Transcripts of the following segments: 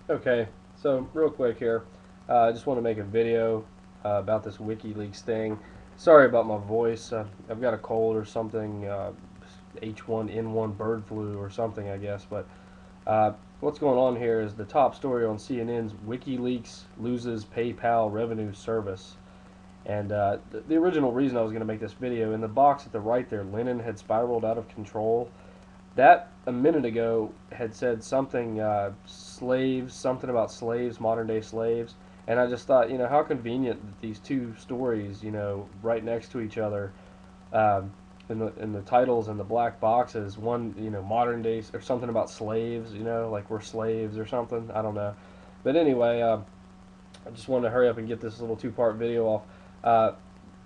Okay, so real quick here, I just want to make a video about this WikiLeaks thing. Sorry about my voice. I've got a cold or something, H1N1 bird flu or something, I guess. But what's going on here is the top story on CNN's WikiLeaks loses PayPal revenue service. And the original reason I was going to make this video, in the box at the right there, Lenin had spiraled out of control. That a minute ago had said something slaves, something about slaves, modern day slaves, and I just thought, how convenient that these two stories, right next to each other, um, in the titles and the black boxes, one, modern day or something about slaves, like we're slaves or something. I don't know, but anyway, I just wanted to hurry up and get this little two-part video off. Uh,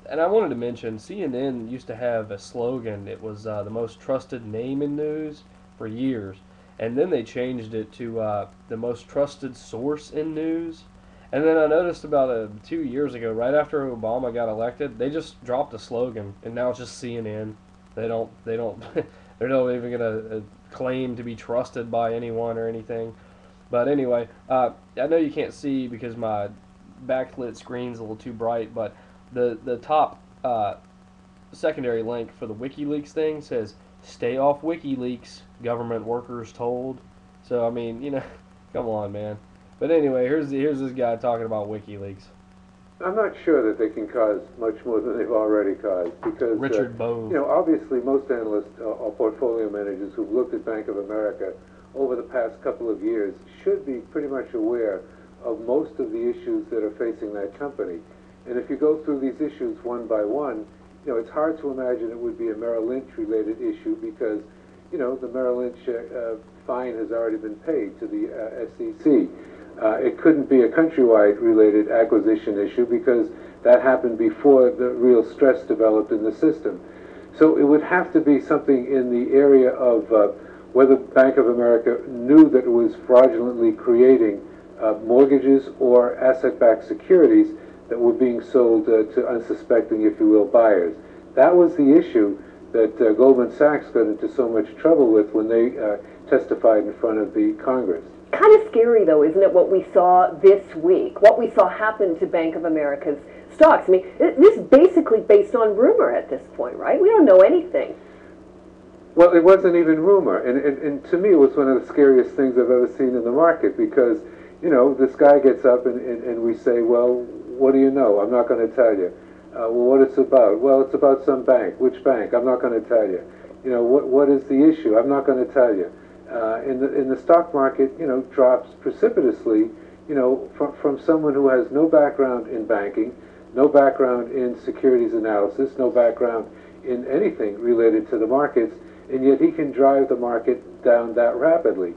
and I wanted to mention CNN used to have a slogan. It was the most trusted name in news for years, and then they changed it to the most trusted source in news. And then I noticed about 2 years ago, right after Obama got elected, they just dropped a slogan, and now it's just CNN. They don't they're not even gonna claim to be trusted by anyone or anything. But anyway, I know you can't see because my backlit screen's a little too bright, but the top secondary link for the WikiLeaks thing says "Stay off WikiLeaks," government workers told. So I mean, come on, man. But anyway, here's this guy talking about WikiLeaks. I'm not sure that they can cause much more than they've already caused because, Richard Bove. obviously most analysts or portfolio managers who've looked at Bank of America over the past couple of years should be pretty much aware of most of the issues that are facing that company. And if you go through these issues one by one, it's hard to imagine it would be a Merrill Lynch related issue because, the Merrill Lynch fine has already been paid to the SEC. It couldn't be a countrywide related acquisition issue because that happened before the real stress developed in the system. So it would have to be something in the area of whether Bank of America knew that it was fraudulently creating mortgages or asset-backed securities that were being sold to unsuspecting, if you will, buyers. That was the issue that Goldman Sachs got into so much trouble with when they testified in front of the Congress. Kind of scary, though, isn't it, what we saw this week, what we saw happen to Bank of America's stocks? I mean, this is basically based on rumor at this point, right? We don't know anything. Well, it wasn't even rumor, and to me it was one of the scariest things I've ever seen in the market because, this guy gets up and we say, well, what do you know? I'm not going to tell you. Well, what it's about? Well, it's about some bank. Which bank? I'm not going to tell you. What is the issue? I'm not going to tell you. In the stock market, drops precipitously, from someone who has no background in banking, no background in securities analysis, no background in anything related to the markets, and yet he can drive the market down that rapidly.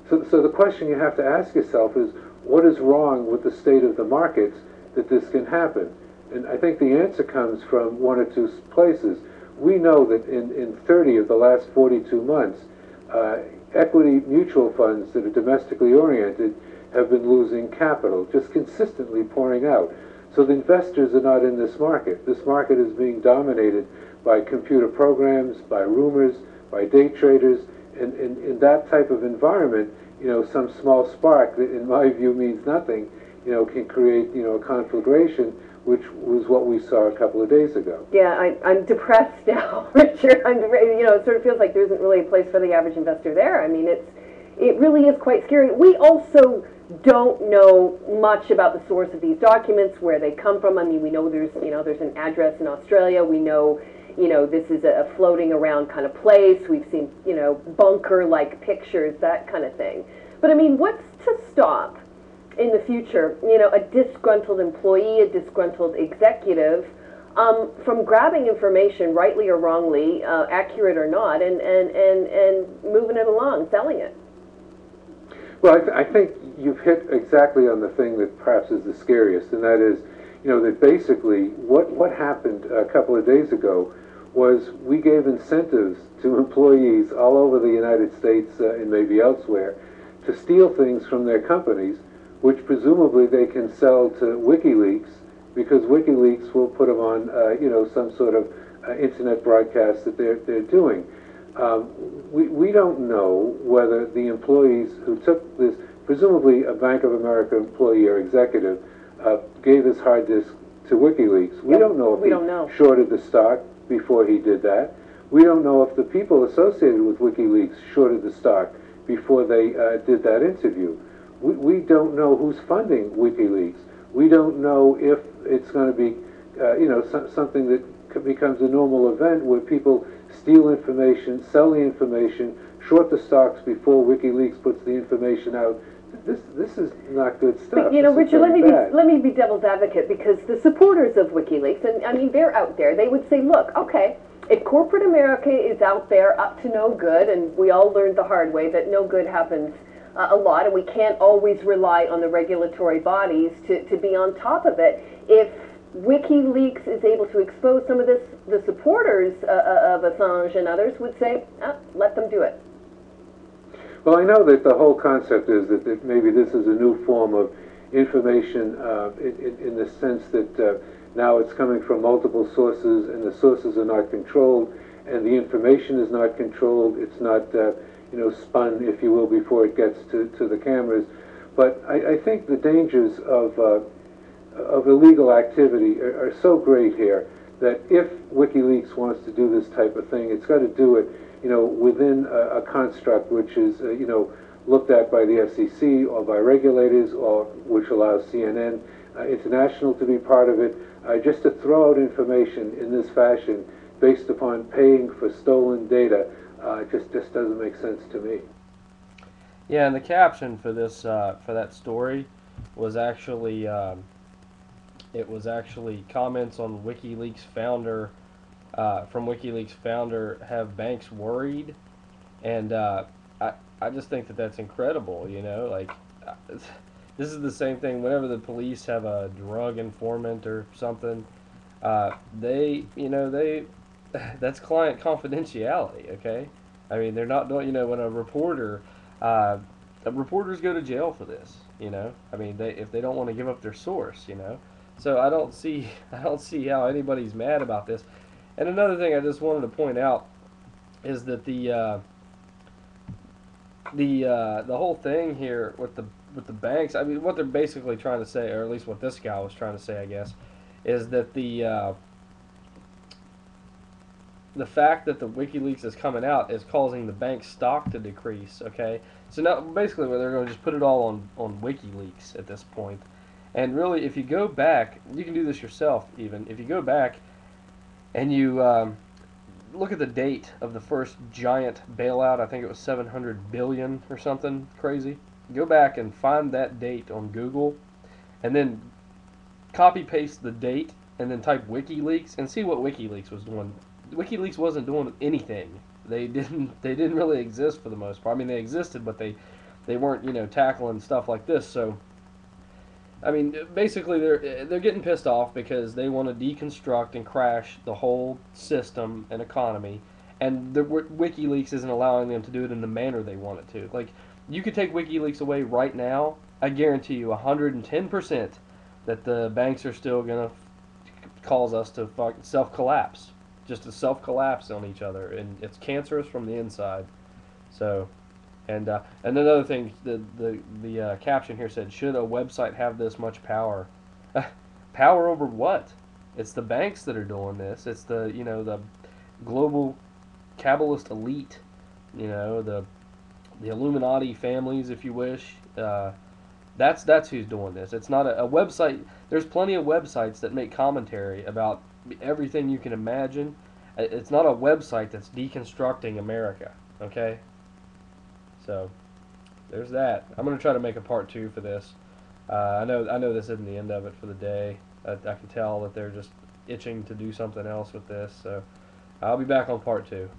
So the question you have to ask yourself is, what is wrong with the state of the markets that this can happen? And I think the answer comes from one or two places. We know that in 30 of the last 42 months, equity mutual funds that are domestically oriented have been losing capital, just consistently pouring out. So the investors are not in this market. This market is being dominated by computer programs, by rumors, by day traders, and in that type of environment, some small spark that in my view means nothing, can create, a conflagration, which was what we saw a couple of days ago. Yeah, I'm depressed now, Richard. It sort of feels like there isn't really a place for the average investor there. I mean, it really is quite scary. We also don't know much about the source of these documents, where they come from. I mean, we know there's an address in Australia. We know, this is a floating around kind of place. We've seen, bunker-like pictures, that kind of thing. But I mean, what's to stop in the future, a disgruntled employee, a disgruntled executive, from grabbing information, rightly or wrongly, accurate or not, and moving it along, selling it? Well, I think you've hit exactly on the thing that perhaps is the scariest, and that is, that basically what happened a couple of days ago was we gave incentives to employees all over the United States and maybe elsewhere to steal things from their companies, which presumably they can sell to WikiLeaks, because WikiLeaks will put them on, some sort of internet broadcast that they're doing. We don't know whether the employees who took this presumably a Bank of America employee or executive, gave his hard disk to WikiLeaks. We don't know if we don't know. he shorted the stock before he did that. We don't know if the people associated with WikiLeaks shorted the stock before they did that interview. We don't know who's funding WikiLeaks. We don't know if it's going to be, something that becomes a normal event where people steal information, sell the information, short the stocks before WikiLeaks puts the information out. This is not good stuff. But, Richard, let me be devil's advocate, because the supporters of WikiLeaks, and I mean, they're out there, they would say, look, okay, if corporate America is out there up to no good, and we all learned the hard way that no good happens a lot, and we can't always rely on the regulatory bodies to be on top of it, if WikiLeaks is able to expose some of this, the supporters of Assange and others would say, let them do it. Well, I know that the whole concept is that maybe this is a new form of information in the sense that now it's coming from multiple sources, and the sources are not controlled, and the information is not controlled. It's not, spun, if you will, before it gets to the cameras. But I think the dangers of illegal activity are so great here that if WikiLeaks wants to do this type of thing, it's got to do it, within a construct which is, looked at by the FCC or by regulators, or which allows CNN International to be part of it. Just to throw out information in this fashion based upon paying for stolen data just doesn't make sense to me. Yeah, and the caption for this for that story was actually it was actually comments on WikiLeaks founder from WikiLeaks founder, have banks worried, and I just think that that's incredible. This is the same thing whenever the police have a drug informant or something. They that's client confidentiality. Okay, I mean, they're not doing, when a reporters go to jail for this. I mean, if they don't want to give up their source. So I don't see how anybody's mad about this. And another thing I just wanted to point out is that the whole thing here with the banks, I mean, what they're basically trying to say, or at least what this guy was trying to say, I guess, is that the fact that the WikiLeaks is coming out is causing the bank stock to decrease. Okay, so now basically they're going to just put it all on WikiLeaks at this point. And really, if you go back, you can do this yourself. Even if you go back and you look at the date of the first giant bailout, I think it was 700 billion or something crazy. Go back and find that date on Google, and then copy paste the date, and then type WikiLeaks and see what WikiLeaks was doing. WikiLeaks wasn't doing anything. They didn't really exist for the most part. I mean, they existed, but they weren't tackling stuff like this. So I mean, basically they're getting pissed off because they want to deconstruct and crash the whole system and economy, and WikiLeaks isn't allowing them to do it in the manner they want it to. Like, you could take WikiLeaks away right now, I guarantee you 110% that the banks are still gonna cause us to self-collapse, just to self-collapse on each other, and it's cancerous from the inside. So. And another thing, the caption here said, should a website have this much power? Power over what? It's the banks that are doing this. It's the the global capitalist elite, the Illuminati families, if you wish. That's who's doing this. It's not a website. There's plenty of websites that make commentary about everything you can imagine. It's not a website that's deconstructing America. Okay. So, there's that. I'm going to try to make a part 2 for this. I know this isn't the end of it for the day. I can tell that they're just itching to do something else with this. So, I'll be back on part 2.